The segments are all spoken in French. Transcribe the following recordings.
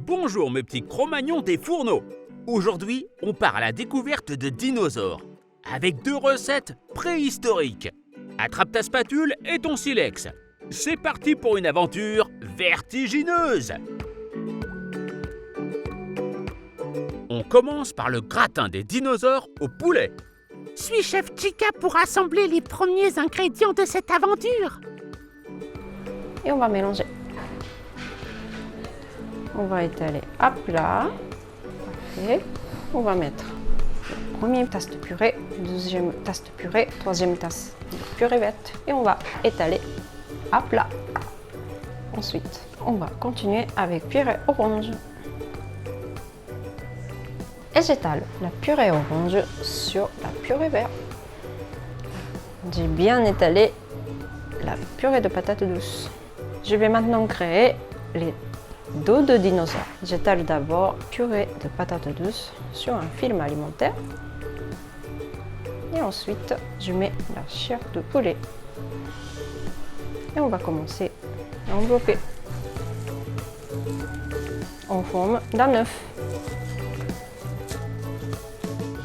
Bonjour mes petits Cro-Magnons des fourneaux. Aujourd'hui, on part à la découverte de dinosaures, avec 2 recettes préhistoriques. Attrape ta spatule et ton silex. C'est parti pour une aventure vertigineuse. On commence par le gratin des dinosaures au poulet. Suis chef Chica pour assembler les premiers ingrédients de cette aventure. Et on va mélanger. On va étaler à plat. Parfait. On va mettre la première tasse de purée, deuxième tasse de purée, troisième tasse de purée verte. Et on va étaler à plat. Ensuite, on va continuer avec purée orange. Et j'étale la purée orange sur la purée verte. J'ai bien étalé la purée de patates douces. Je vais maintenant créer les dos de dinosaures. J'étale d'abord purée de patates douces sur un film alimentaire. Et ensuite, je mets la chair de poulet. Et on va commencer à envelopper en forme d'un œuf.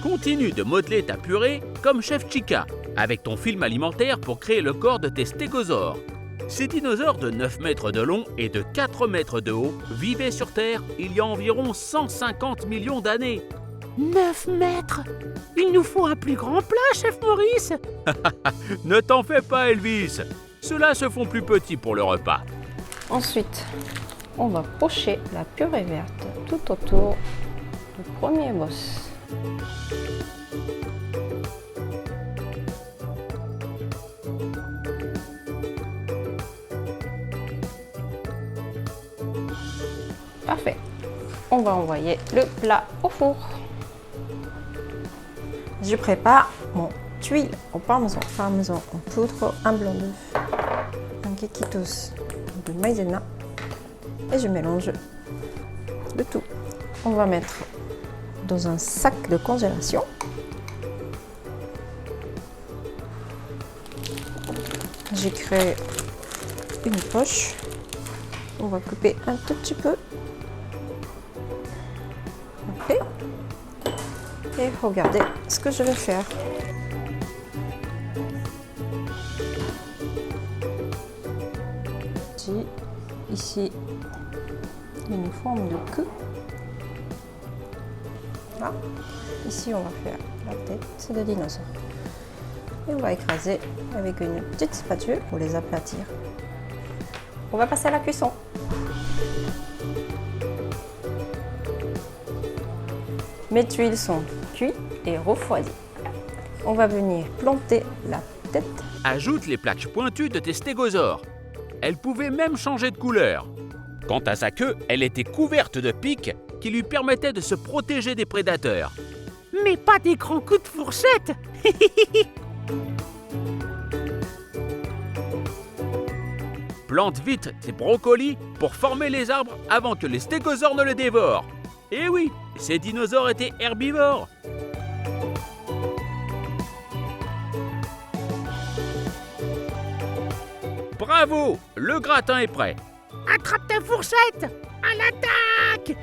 Continue de modeler ta purée comme chef Chica, avec ton film alimentaire pour créer le corps de tes stégosaures. Ces dinosaures de 9 mètres de long et de 4 mètres de haut vivaient sur Terre il y a environ 150 millions d'années. 9 mètres. Il nous faut un plus grand plat, chef Maurice. Ne t'en fais pas, Elvis. Ceux-là se font plus petits pour le repas. Ensuite, on va pocher la purée verte tout autour du premier boss. Parfait. On va envoyer le plat au four. Je prépare mon tuile au parmesan en poudre, un blanc d'œuf, un kekitos de maïzena et je mélange le tout. On va mettre dans un sac de congélation. J'ai créé une poche. On va couper un tout petit peu. Parfait. Et regardez ce que je vais faire. J'ai ici une forme de queue. Là. Ici, on va faire la tête de dinosaure. Et on va écraser avec une petite spatule pour les aplatir. On va passer à la cuisson. Mes tuiles sont cuites et refroidies. On va venir planter la tête. Ajoute les plaques pointues de tes stégosaures. Elles pouvaient même changer de couleur. Quant à sa queue, elle était couverte de pics qui lui permettaient de se protéger des prédateurs. Mais pas des grands coups de fourchette. Plante vite tes brocolis pour former les arbres avant que les stégosaures ne les dévorent. Et oui, ces dinosaures étaient herbivores. Bravo, le gratin est prêt. Attrape ta fourchette. À l'attaque.